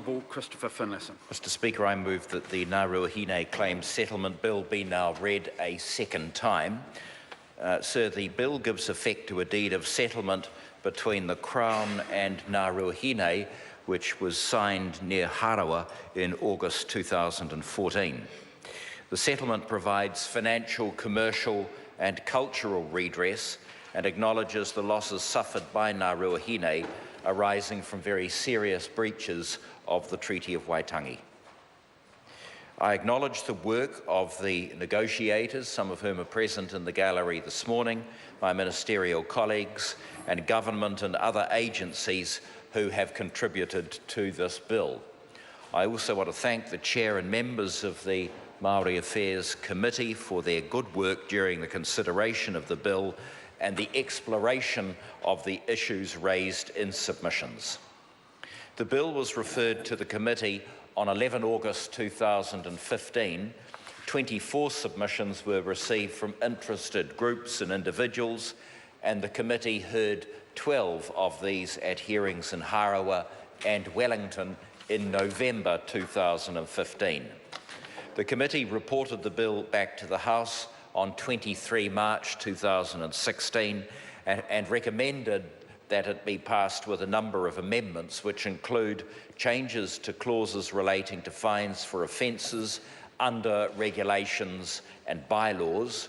Honourable Christopher Finlayson. Mr Speaker, I move that the Ngāruahine Claims Settlement Bill be now read a second time. Sir, the bill gives effect to a deed of settlement between the Crown and Ngāruahine, which was signed near Harawa in August 2014. The settlement provides financial, commercial and cultural redress and acknowledges the losses suffered by Ngāruahine arising from very serious breaches of the Treaty of Waitangi. I acknowledge the work of the negotiators, some of whom are present in the gallery this morning, my ministerial colleagues and government and other agencies who have contributed to this bill. I also want to thank the Chair and members of the Māori Affairs Committee for their good work during the consideration of the bill and the exploration of the issues raised in submissions. The bill was referred to the committee on 11 August 2015. 24 submissions were received from interested groups and individuals, and the committee heard 12 of these at hearings in Harawa and Wellington in November 2015. The committee reported the bill back to the House on 23 March 2016 and recommended that it be passed with a number of amendments, which include changes to clauses relating to fines for offences under regulations and bylaws,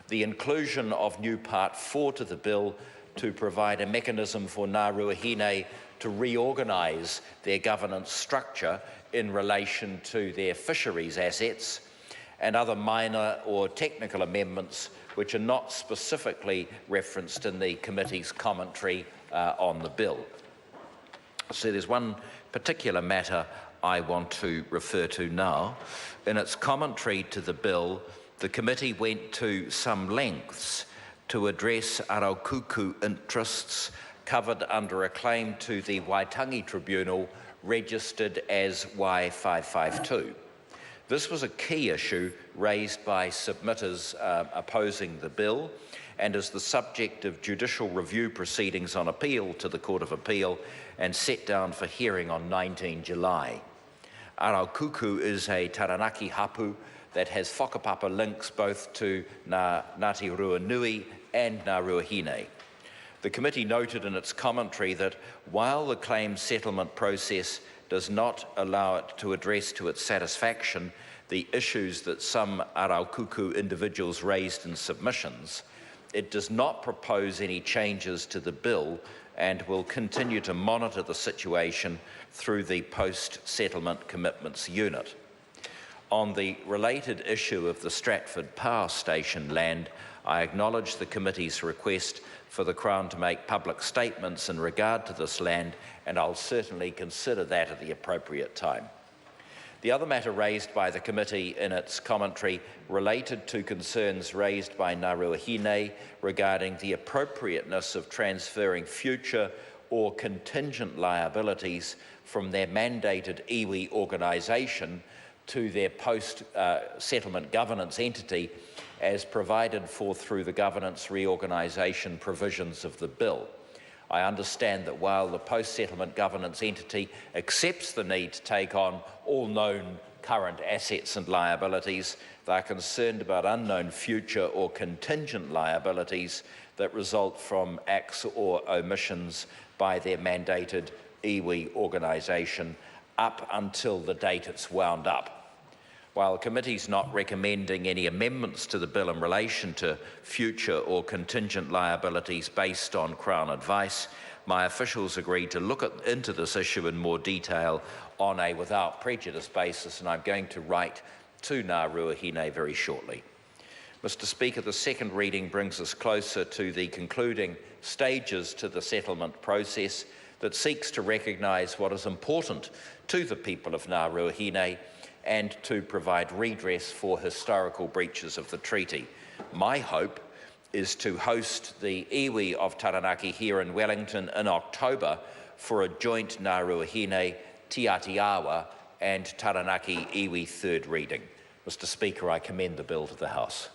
the inclusion of new Part 4 to the bill to provide a mechanism for Ngāruahine to reorganise their governance structure in relation to their fisheries assets, and other minor or technical amendments which are not specifically referenced in the committee's commentary on the bill. So there's one particular matter I want to refer to now. In its commentary to the bill, the committee went to some lengths to address Araukuku interests covered under a claim to the Waitangi Tribunal registered as Y552. This was a key issue raised by submitters opposing the bill and is the subject of judicial review proceedings on appeal to the Court of Appeal and set down for hearing on 19 July. Araukuku is a Taranaki hapu that has whakapapa links both to Ngāti Ruanui and Ngāruahine. The committee noted in its commentary that while the claim settlement process does not allow it to address to its satisfaction the issues that some Araukuku individuals raised in submissions, it does not propose any changes to the bill and will continue to monitor the situation through the Post-Settlement Commitments Unit. On the related issue of the Stratford Power Station land, I acknowledge the committee's request for the Crown to make public statements in regard to this land, and I'll certainly consider that at the appropriate time. The other matter raised by the committee in its commentary related to concerns raised by Ngāruahine regarding the appropriateness of transferring future or contingent liabilities from their mandated iwi organisation to their post-settlement governance entity as provided for through the governance reorganisation provisions of the bill. I understand that while the post-settlement governance entity accepts the need to take on all known current assets and liabilities, they are concerned about unknown future or contingent liabilities that result from acts or omissions by their mandated iwi organisation up until the date it's wound up. While the committee is not recommending any amendments to the bill in relation to future or contingent liabilities based on Crown advice, my officials agreed to look into this issue in more detail on a without prejudice basis, and I'm going to write to Ngāruahine very shortly. Mr Speaker, the second reading brings us closer to the concluding stages to the settlement process that seeks to recognise what is important to the people of Ngāruahine and to provide redress for historical breaches of the treaty. My hope is to host the iwi of Taranaki here in Wellington in October for a joint Ngāruahine, Tiatiawa and Taranaki iwi third reading. Mr Speaker, I commend the bill to the House.